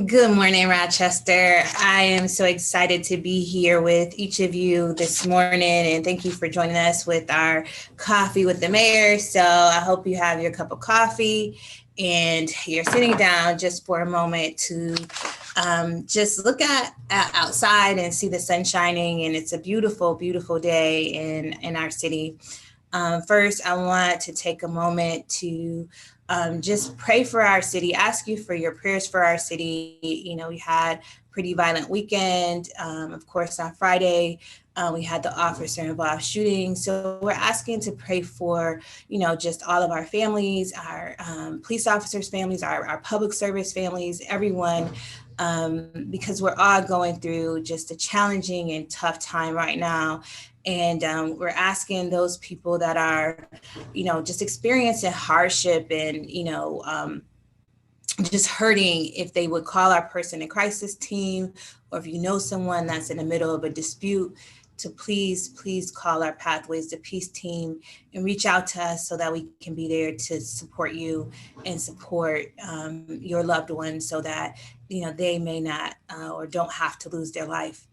Good morning, Rochester. I am so excited to be here with each of you this morning, and thank you for joining us with our Coffee with the Mayor. So I hope you have your cup of coffee and you're sitting down just for a moment to just look at outside and see the sun shining. And it's a beautiful, beautiful day in our city. First, I want to take a moment to just pray for our city, ask you for your prayers for our city. You know, we had a pretty violent weekend. Of course, on Friday, we had the officer involved shooting. So we're asking to pray for, just all of our families, our police officers' families, our public service families, everyone, because we're all going through just a challenging and tough time right now. And we're asking those people that are, just experiencing hardship and, just hurting, if they would call our person in crisis team, or if you know someone that's in the middle of a dispute, to please call our Pathways to Peace team and reach out to us so that we can be there to support you and support your loved ones so that, they may not or don't have to lose their life.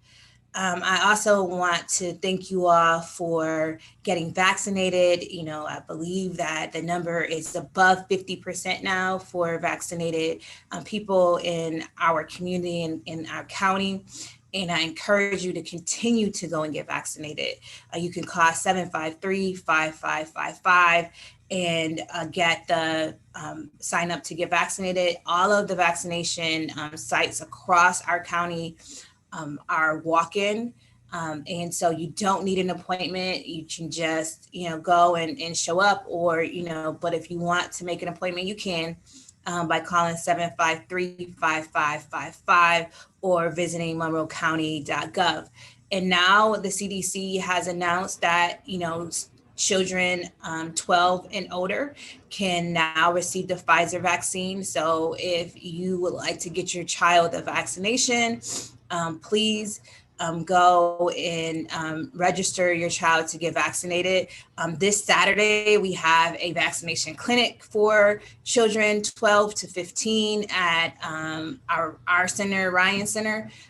I also want to thank you all for getting vaccinated. I believe that the number is above 50% now for vaccinated people in our community and in our county. And I encourage you to continue to go and get vaccinated. You can call 753-5555 and get the sign up to get vaccinated. All of the vaccination sites across our county are walk-in. And so you don't need an appointment. You can just, go and show up, or, but if you want to make an appointment, you can by calling 753-5555 or visiting monroecounty.gov. And now the CDC has announced that, children 12 and older can now receive the Pfizer vaccine. So if you would like to get your child a vaccination, please go and register your child to get vaccinated. This Saturday, we have a vaccination clinic for children 12 to 15 at our center,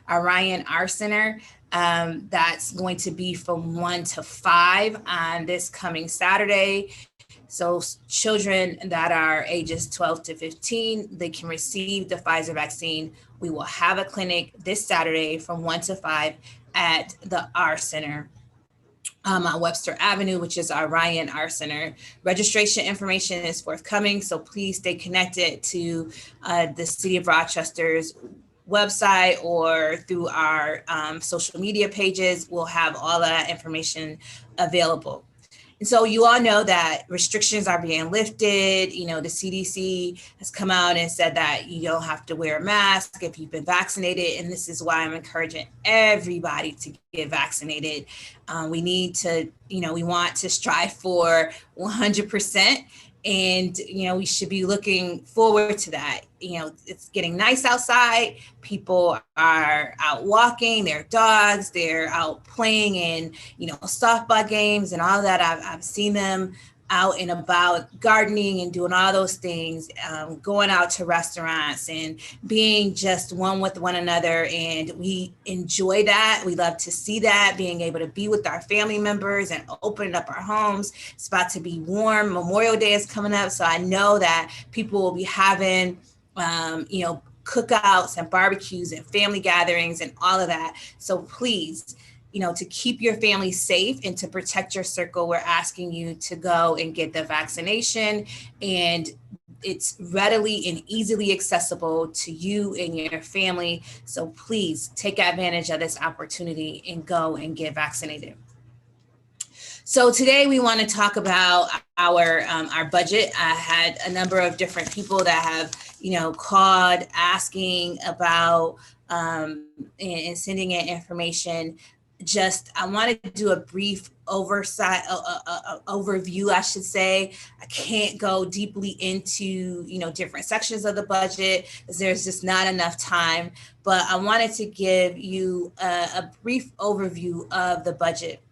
our Ryan R Center. That's going to be from 1 to 5 on this coming Saturday. So children that are ages 12 to 15, they can receive the Pfizer vaccine. We will have a clinic this Saturday from 1 to 5 at the R Center on Webster Avenue, which is our Ryan R Center. Registration information is forthcoming, so please stay connected to the City of Rochester's website or through our social media pages. We'll have all that information available. And so you all know that restrictions are being lifted. The CDC has come out and said that you don't have to wear a mask if you've been vaccinated. And this is why I'm encouraging everybody to get vaccinated. We need to, we want to strive for 100%. And, we should be looking forward to that. It's getting nice outside. People are out walking their dogs. They're out playing in, softball games and all of that. I've seen them out and about gardening and doing all those things, going out to restaurants and being just one with one another. And we enjoy that. We love to see that, being able to be with our family members and opening up our homes. It's about to be warm. Memorial Day is coming up. So I know that people will be having, cookouts and barbecues and family gatherings and all of that. So please, to keep your family safe and to protect your circle, we're asking you to go and get the vaccination. And it's readily and easily accessible to you and your family. So please take advantage of this opportunity and go and get vaccinated. So today we want to talk about our budget. I had a number of different people that have, called asking about and sending in information. I wanted to do a brief overview, I should say. I can't go deeply into, different sections of the budget because there's just not enough time, but I wanted to give you a brief overview of the budget.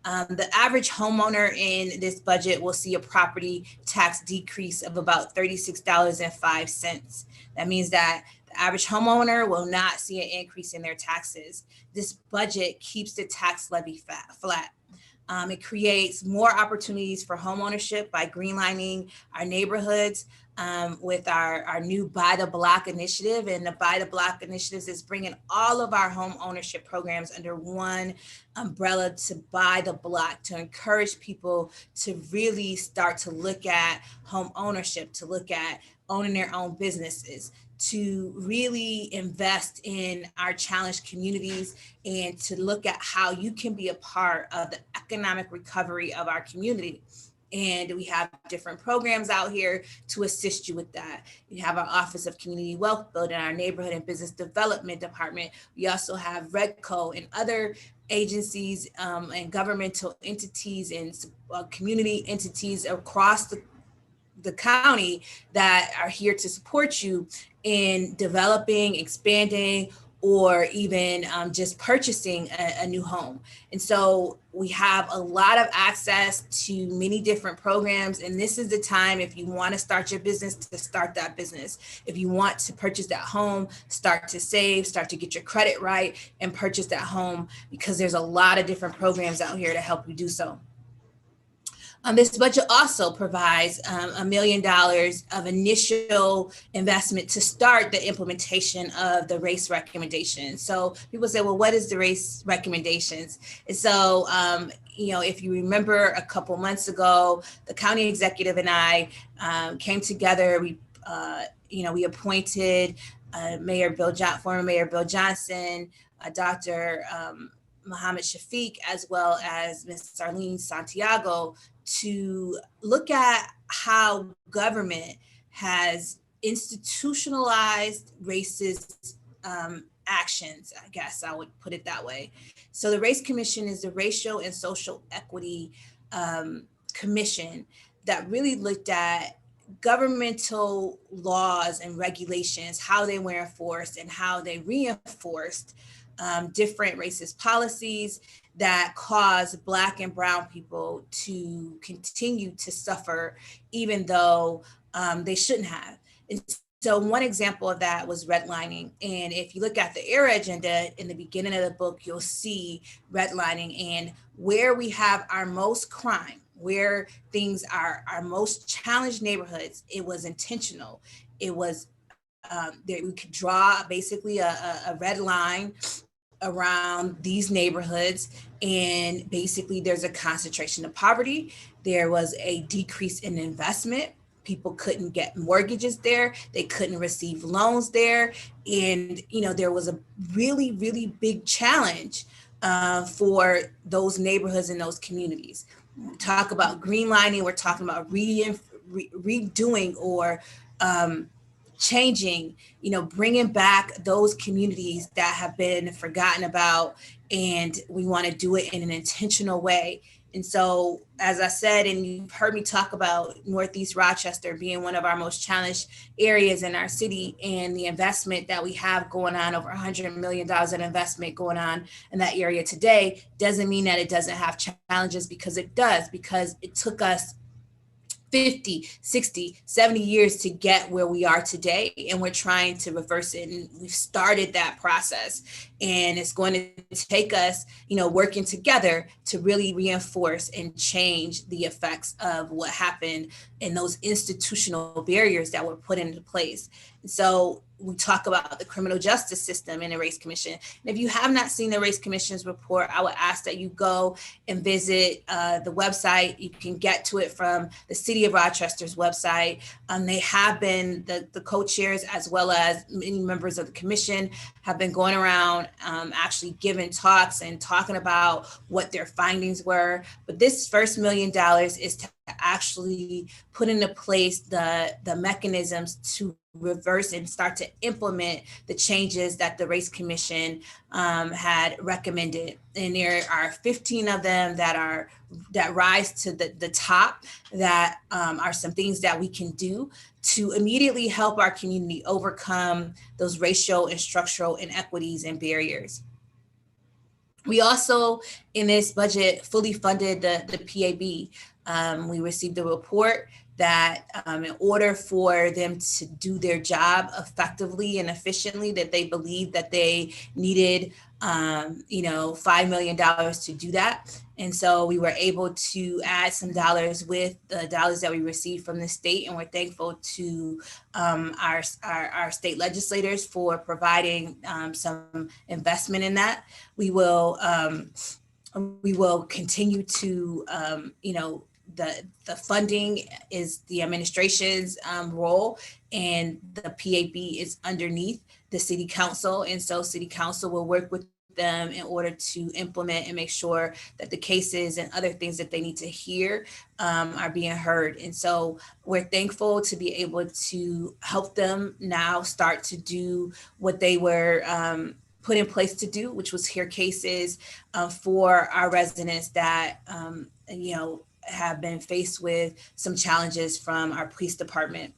The average homeowner in this budget will see a property tax decrease of about $36.05. That means that The average homeowner will not see an increase in their taxes. This budget keeps the tax levy flat. It creates more opportunities for homeownership by greenlining our neighborhoods with our new Buy the Block initiative. And the Buy the Block initiatives is bringing all of our home ownership programs under one umbrella to buy the block, to encourage people to really start to look at home ownership, to look at owning their own businesses, to really invest in our challenged communities, and to look at how you can be a part of the economic recovery of our community. And we have different programs out here to assist you with that. We have our Office of Community Wealth Building, our Neighborhood and Business Development Department. We also have Redco and other agencies and governmental entities and community entities across the county that are here to support you in developing, expanding, or even just purchasing a new home. And so we have a lot of access to many different programs. And this is the time, if you want to start your business, to start that business. If you want to purchase that home, start to save, start to get your credit right, and purchase that home, because there's a lot of different programs out here to help you do so. This budget also provides $1 million of initial investment to start the implementation of the race recommendations. So people say, well, what is the race recommendations? And so, if you remember a couple months ago, the county executive and I came together. We appointed former Mayor Bill Johnson, Dr. Muhammad Shafiq, as well as Ms. Arlene Santiago, to look at how government has institutionalized racist actions, I guess I would put it that way. So the Race Commission is the Racial and Social Equity Commission that really looked at governmental laws and regulations, how they were enforced and how they reinforced different racist policies that cause Black and Brown people to continue to suffer, even though they shouldn't have. And so one example of that was redlining. And if you look at the ERA agenda in the beginning of the book, you'll see redlining and where we have our most crime, where things are our most challenged neighborhoods. It was intentional. It was we could draw basically a red line around these neighborhoods, and basically there's a concentration of poverty. There was a decrease in investment. People couldn't get mortgages there. They couldn't receive loans there. And, there was a really, really big challenge for those neighborhoods and those communities. When we talk about greenlining, we're talking about redoing or changing, bringing back those communities that have been forgotten about, and we want to do it in an intentional way. And so, as I said, and you've heard me talk about Northeast Rochester being one of our most challenged areas in our city, and the investment that we have going on, over $100 million in investment going on in that area today, doesn't mean that it doesn't have challenges, because it does, because it took us 50, 60, 70 years to get where we are today. And we're trying to reverse it. And we've started that process. And it's going to take us, working together to really reinforce and change the effects of what happened and those institutional barriers that were put into place. And so we talk about the criminal justice system and the Race Commission. And if you have not seen the Race Commission's report, I would ask that you go and visit the website. You can get to it from the City of Rochester's website. They have been, the co-chairs as well as many members of the commission have been going around actually giving talks and talking about what their findings were. But this first $1 million is to actually put into place the mechanisms to reverse and start to implement the changes that the Race Commission had recommended. And there are 15 of them that rise to the top, that are some things that we can do to immediately help our community overcome those racial and structural inequities and barriers. We also, in this budget, fully funded the PAB. We received a report that in order for them to do their job effectively and efficiently, that they believed that they needed $5 million to do that. And so we were able to add some dollars with the dollars that we received from the state. And we're thankful to our state legislators for providing some investment in that. We will continue to, the funding is the administration's role, and the PAB is underneath the city council. And so city council will work with them in order to implement and make sure that the cases and other things that they need to hear are being heard. And so we're thankful to be able to help them now start to do what they were put in place to do, which was hear cases for our residents that, have been faced with some challenges from our police department.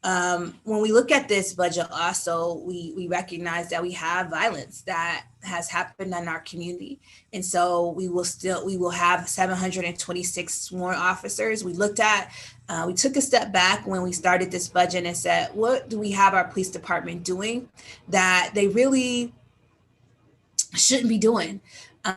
When we look at this budget also, we recognize that we have violence that has happened in our community. And so we will have 726 sworn officers. We took a step back when we started this budget and said, what do we have our police department doing that they really shouldn't be doing?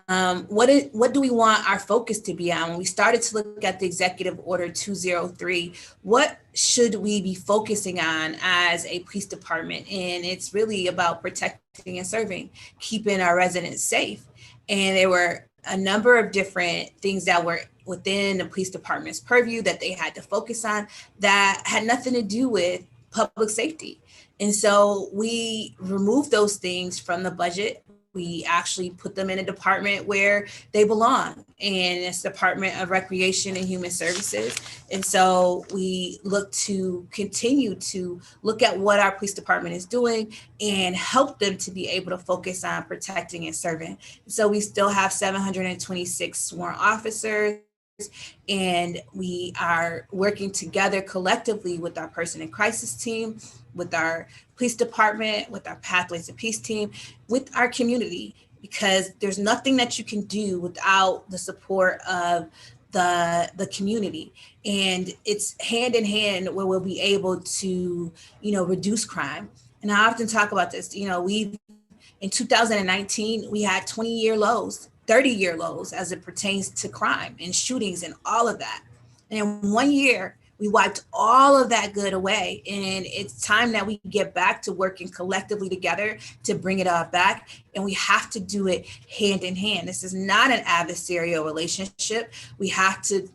What do we want our focus to be on? When we started to look at the Executive Order 203, what should we be focusing on as a police department? And it's really about protecting and serving, keeping our residents safe. And there were a number of different things that were within the police department's purview that they had to focus on that had nothing to do with public safety. And so we removed those things from the budget. We actually put them in a department where they belong, and it's Department of Recreation and Human Services. And so we look to continue to look at what our police department is doing and help them to be able to focus on protecting and serving. So we still have 726 sworn officers, and we are working together collectively with our person in crisis team, with our police department, with our Pathways to Peace team, with our community, because there's nothing that you can do without the support of the community. And it's hand in hand where we'll be able to, reduce crime. And I often talk about this, in 2019, we had 20-year lows, 30-year lows as it pertains to crime and shootings and all of that. And in 1 year, we wiped all of that good away. And it's time that we get back to working collectively together to bring it all back. And we have to do it hand in hand. This is not an adversarial relationship. We have to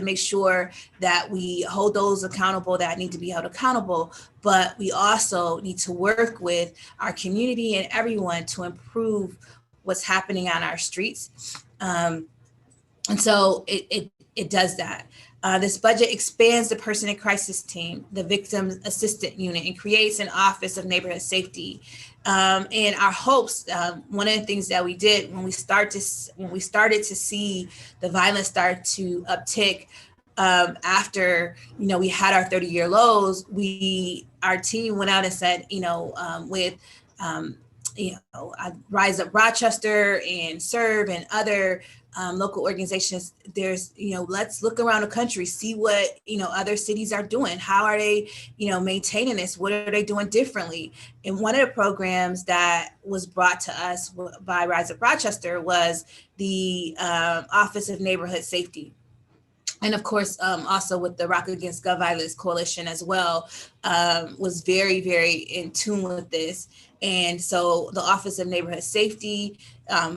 make sure that we hold those accountable that need to be held accountable, but we also need to work with our community and everyone to improve what's happening on our streets. And so it does that. This budget expands the person in crisis team, the victim assistant unit, and creates an office of neighborhood safety. And our hopes, one of the things that we did when we started to see the violence start to uptick after we had our 30-year lows, our team went out and said, with Rise Up Rochester and Serve and other local organizations, there's, let's look around the country, see what, other cities are doing. How are they, maintaining this? What are they doing differently? And one of the programs that was brought to us by Rise Up Rochester was the Office of Neighborhood Safety. And of course, also with the Rock Against Gun Violence Coalition as well, was very, very in tune with this. And so the Office of Neighborhood Safety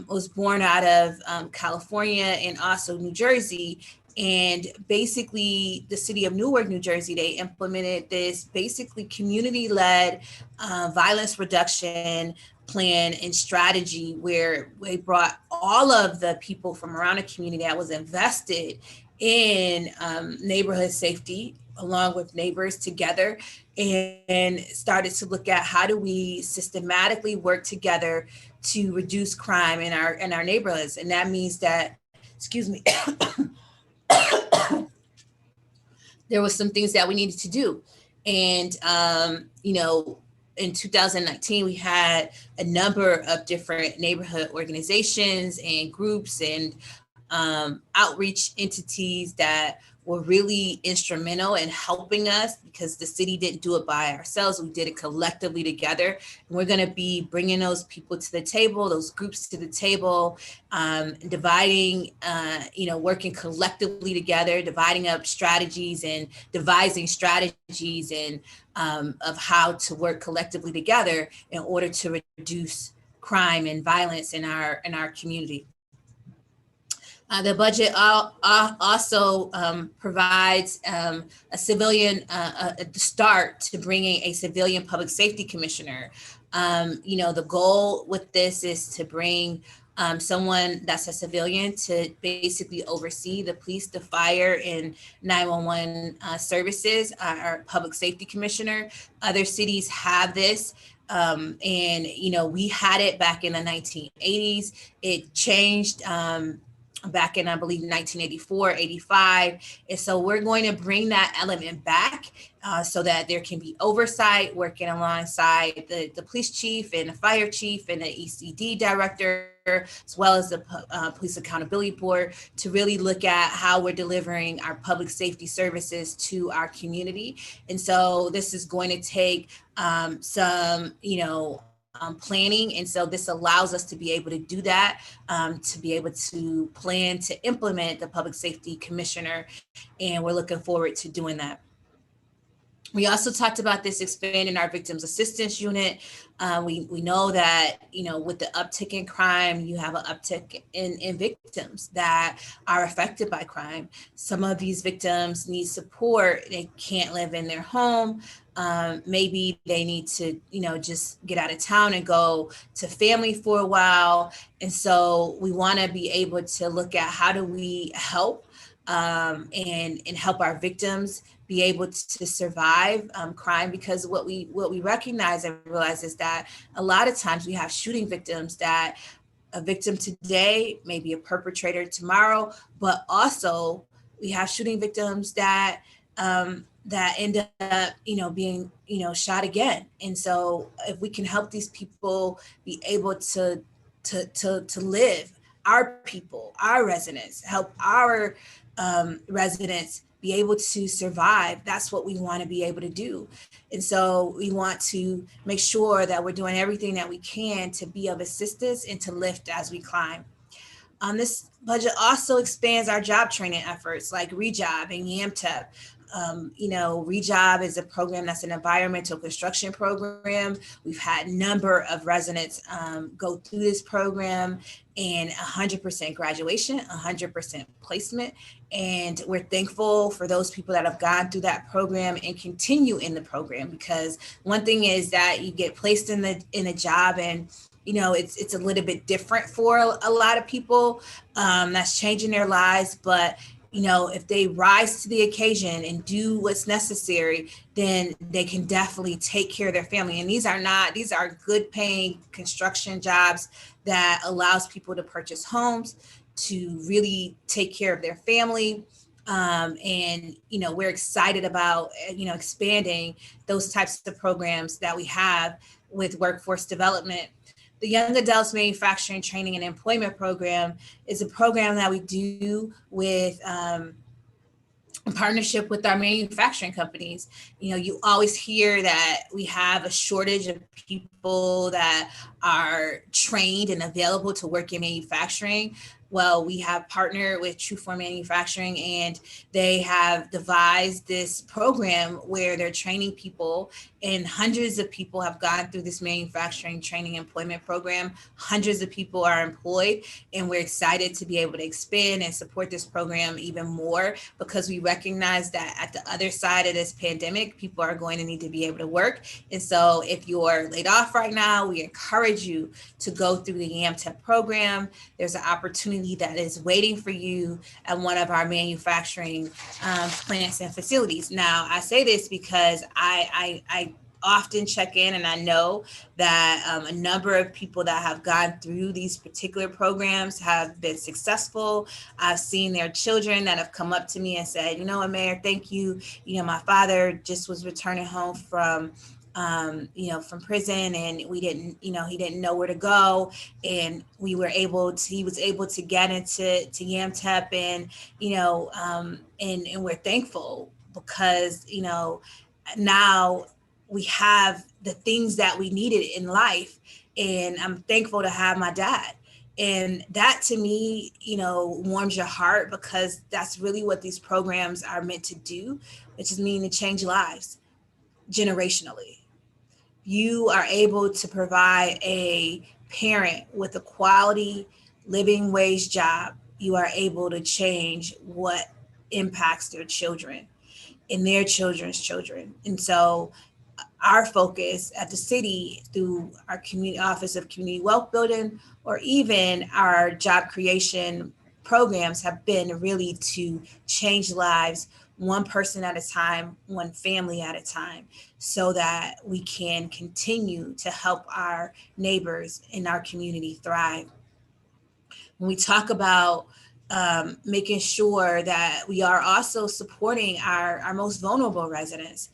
was born out of California and also New Jersey. And basically the city of Newark, New Jersey, they implemented this basically community-led violence reduction plan and strategy where they brought all of the people from around the community that was invested in neighborhood safety, along with neighbors together, and started to look at how do we systematically work together to reduce crime in our neighborhoods. And that means that, there was some things that we needed to do. And, in 2019, we had a number of different neighborhood organizations and groups and outreach entities that were really instrumental in helping us, because the city didn't do it by ourselves. We did it collectively together. And we're going to be bringing those people to the table, those groups to the table, dividing, working collectively together, dividing up strategies and devising strategies and of how to work collectively together in order to reduce crime and violence in our community. The budget also provides a civilian start to bringing a civilian public safety commissioner. The goal with this is to bring someone that's a civilian to basically oversee the police, the fire, and 911 services, our public safety commissioner. Other cities have this. We had it back in the 1980s. It changed back in, I believe, 1984, 85. And so we're going to bring that element back so that there can be oversight, working alongside the police chief and the fire chief and the ECD director, as well as the Police Accountability Board, to really look at how we're delivering our public safety services to our community. And so this is going to take some, planning. And so this allows us to be able to do that, to be able to plan to implement the public safety commissioner. And we're looking forward to doing that. We also talked about this expanding our victims assistance unit. We know that, with the uptick in crime, you have an uptick in victims that are affected by crime. Some of these victims need support. They can't live in their home. Maybe they need to, just get out of town and go to family for a while. And so we want to be able to look at how do we help and help our victims be able to survive crime, because what we recognize and realize is that a lot of times we have shooting victims that a victim today may be a perpetrator tomorrow, but also we have shooting victims that end up, being, shot again. And so if we can help these people be able to live, our people, our residents, help our residents be able to survive, that's what we want to be able to do. And so we want to make sure that we're doing everything that we can to be of assistance and to lift as we climb. This budget also expands our job training efforts like ReJob and YAMTEP. ReJob is a program that's an environmental construction program. We've had a number of residents go through this program, and 100% graduation, 100% placement. And we're thankful for those people that have gone through that program and continue in the program, because one thing is that you get placed in a job and it's a little bit different for a lot of people. That's changing their lives. But if they rise to the occasion and do what's necessary, then they can definitely take care of their family. And these are good paying construction jobs that allows people to purchase homes, to really take care of their family. And we're excited about, expanding those types of programs that we have with workforce development. The Young Adults Manufacturing Training and Employment Program is a program that we do with in partnership with our manufacturing companies. You always hear that we have a shortage of people that are trained and available to work in manufacturing. Well, we have partnered with Trueform Manufacturing, and they have devised this program where they're training people, and hundreds of people have gone through this manufacturing training employment program. Hundreds of people are employed, and we're excited to be able to expand and support this program even more, because we recognize that at the other side of this pandemic, people are going to need to be able to work. And so if you're laid off right now, we encourage you to go through the YAMTEP program. There's an opportunity that is waiting for you at one of our manufacturing plants and facilities. Now, I say this because I often check in, and I know that a number of people that have gone through these particular programs have been successful. I've seen their children that have come up to me and said, Mayor, thank you. My father just was returning home from from prison, and we didn't, he didn't know where to go, and he was able to get to Yamtep, and and we're thankful because now we have the things that we needed in life, and I'm thankful to have my dad. And that to me, warms your heart, because that's really what these programs are meant to do, which is mean to change lives generationally. You are able to provide a parent with a quality living wage job. You are able to change what impacts their children and their children's children. And so our focus at the city, through our community office of community wealth building, or even our job creation programs, have been really to change lives one person at a time, one family at a time, so that we can continue to help our neighbors in our community thrive. When we talk about making sure that we are also supporting our most vulnerable residents,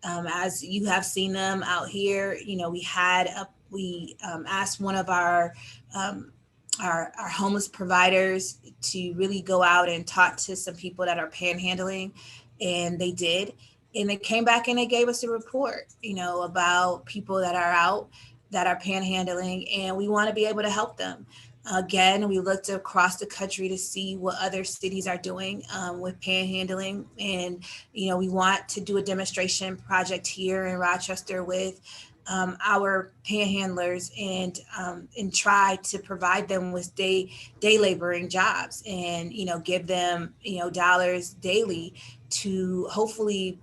as you have seen them out here, we asked one of um, our homeless providers to really go out and talk to some people that are panhandling, and they did. And they came back and they gave us a report, about people that are out, that are panhandling, and we want to be able to help them. Again, we looked across the country to see what other cities are doing with panhandling. And, we want to do a demonstration project here in Rochester with our panhandlers, and try to provide them with day laboring jobs, and give them dollars daily to hopefully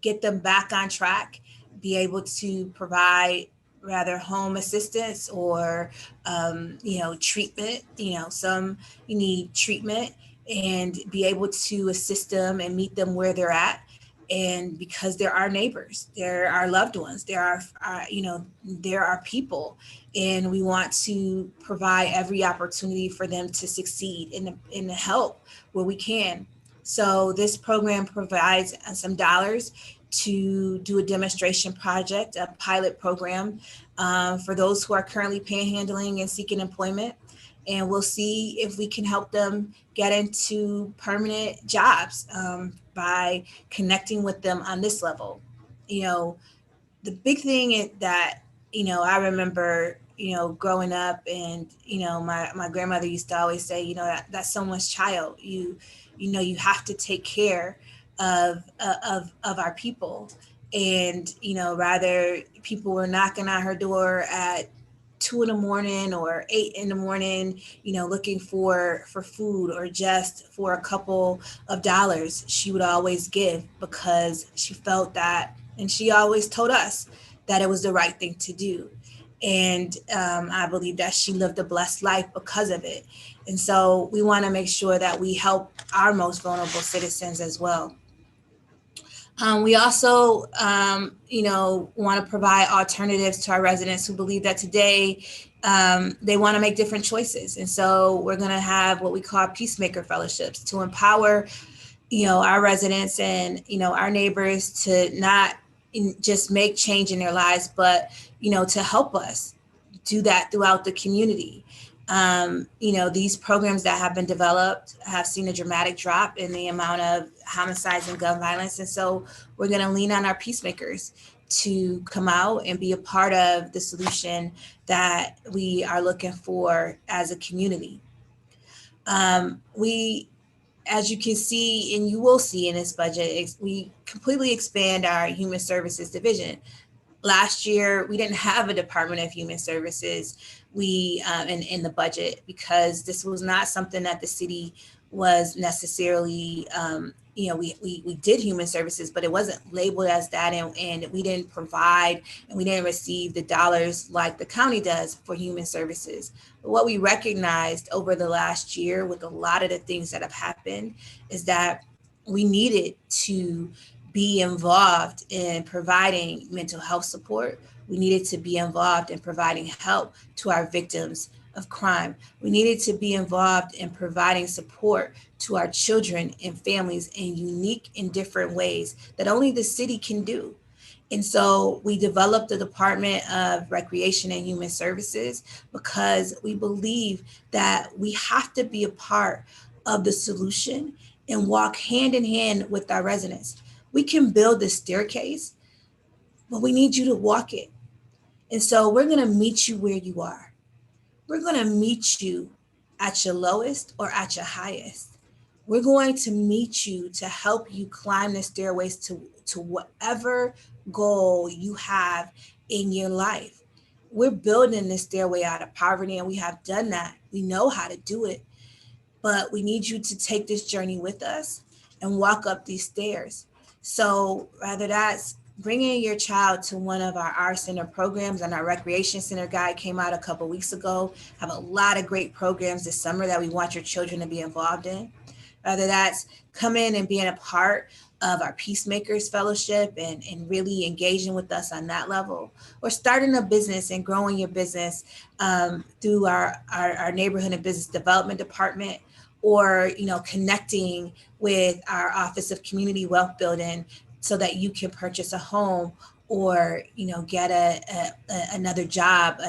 get them back on track, be able to provide rather home assistance, or treatment. Some you need treatment, and be able to assist them and meet them where they're at. And because they're our neighbors, they're our loved ones, they're our people, and we want to provide every opportunity for them to succeed and to help where we can. So this program provides some dollars to do a demonstration project, a pilot program, for those who are currently panhandling and seeking employment. And we'll see if we can help them get into permanent jobs, by connecting with them on this level. You know, the big thing that I remember growing up, and my grandmother used to always say, that's someone's child. You have to take care of our people. And rather, people were knocking on her door at 2 in the morning or 8 in the morning, looking for food, or just for a couple of dollars, she would always give, because she felt that, and she always told us that it was the right thing to do. And I believe that she lived a blessed life because of it. And so we want to make sure that we help our most vulnerable citizens as well. We also, want to provide alternatives to our residents who believe that today they want to make different choices. And so we're going to have what we call Peacemaker Fellowships to empower, our residents and, our neighbors to not just make change in their lives, but, to help us do that throughout the community. These programs that have been developed have seen a dramatic drop in the amount of homicides and gun violence. And so we're going to lean on our peacemakers to come out and be a part of the solution that we are looking for as a community. We, as you can see, and you will see in this budget, we completely expand our human services division. Last year, we didn't have a Department of Human Services in the budget, because this was not something that the city was necessarily, we did human services, but it wasn't labeled as that, and we didn't provide and we didn't receive the dollars like the county does for human services. But what we recognized over the last year with a lot of the things that have happened is that we needed to be involved in providing mental health support. We needed to be involved in providing help to our victims of crime. We needed to be involved in providing support to our children and families in unique and different ways that only the city can do. And so we developed the Department of Recreation and Human Services because we believe that we have to be a part of the solution and walk hand in hand with our residents. We can build the staircase, but we need you to walk it. And so we're going to meet you where you are. We're going to meet you at your lowest or at your highest. We're going to meet you to help you climb the stairways to whatever goal you have in your life. We're building this stairway out of poverty, and we have done that. We know how to do it, but we need you to take this journey with us and walk up these stairs. So whether that's bringing your child to one of our center programs, and our recreation center guide came out a couple weeks ago, have a lot of great programs this summer that we want your children to be involved in. Whether that's coming and being a part of our Peacemakers Fellowship and really engaging with us on that level, or starting a business and growing your business through our neighborhood and business development department, or connecting with our Office of Community Wealth Building so that you can purchase a home, or get another job,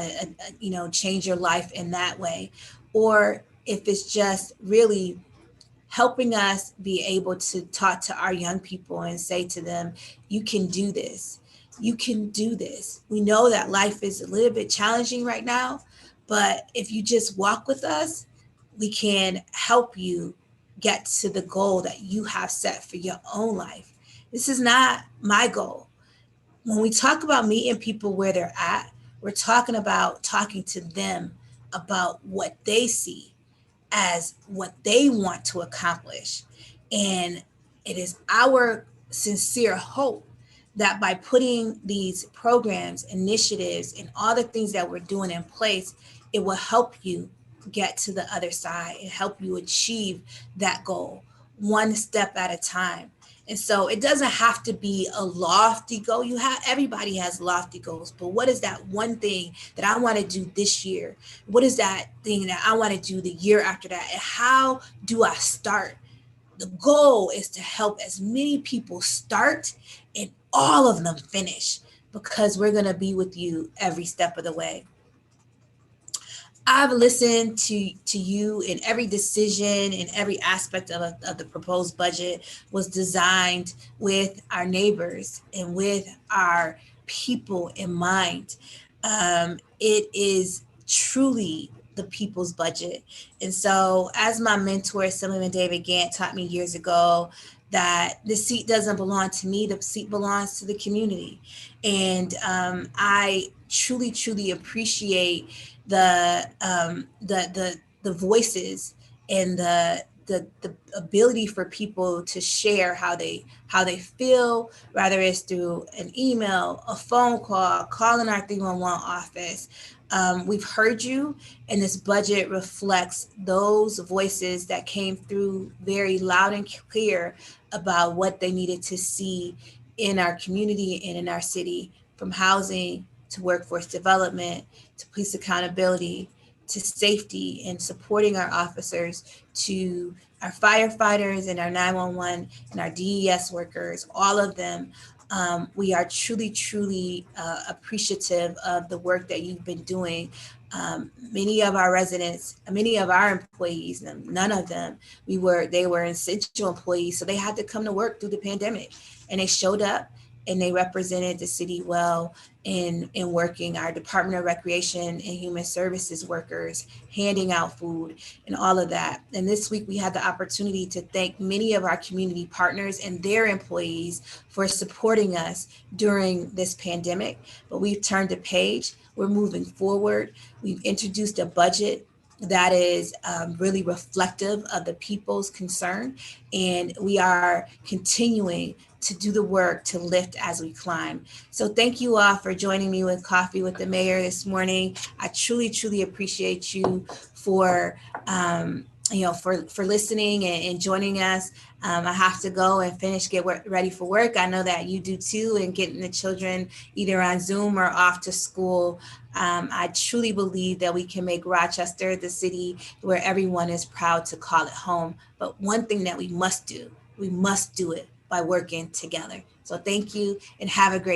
change your life in that way. Or if it's just really helping us be able to talk to our young people and say to them, you can do this. You can do this. We know that life is a little bit challenging right now, but if you just walk with us, we can help you get to the goal that you have set for your own life. This is not my goal. When we talk about meeting people where they're at, we're talking about talking to them about what they see as what they want to accomplish. And it is our sincere hope that by putting these programs, initiatives, and all the things that we're doing in place, it will help you get to the other side and help you achieve that goal one step at a time. And so it doesn't have to be a lofty goal. Everybody has lofty goals, but what is that one thing that I want to do this year? What is that thing that I want to do the year after that? And how do I start? The goal is to help as many people start and all of them finish, because we're going to be with you every step of the way. I've listened to you, in every decision and every aspect of the proposed budget was designed with our neighbors and with our people in mind. It is truly the people's budget. And so, as my mentor, Assemblyman David Gant, taught me years ago, that the seat doesn't belong to me, the seat belongs to the community. And I truly, truly appreciate the voices and the ability for people to share how they feel, whether it's through an email, a phone call, calling our 311 office. We've heard you, and this budget reflects those voices that came through very loud and clear about what they needed to see in our community and in our city, from housing to workforce development, to police accountability, to safety, and supporting our officers, to our firefighters and our 911 and our DES workers, all of them. We are truly, truly appreciative of the work that you've been doing. Many of our residents, many of our employees, none of them, they were essential employees, so they had to come to work through the pandemic, and they showed up and they represented the city well in working. Our Department of Recreation and Human Services workers, handing out food and all of that. And this week we had the opportunity to thank many of our community partners and their employees for supporting us during this pandemic. But we've turned a page. We're moving forward. We've introduced a budget that is really reflective of the people's concern. And we are continuing to do the work to lift as we climb. So thank you all for joining me with Coffee with the Mayor this morning. I truly, truly appreciate you for listening and joining us. I have to go and get ready for work. I know that you do too, and getting the children either on Zoom or off to school. I truly believe that we can make Rochester the city where everyone is proud to call it home. But one thing that we must do it by working together. So thank you and have a great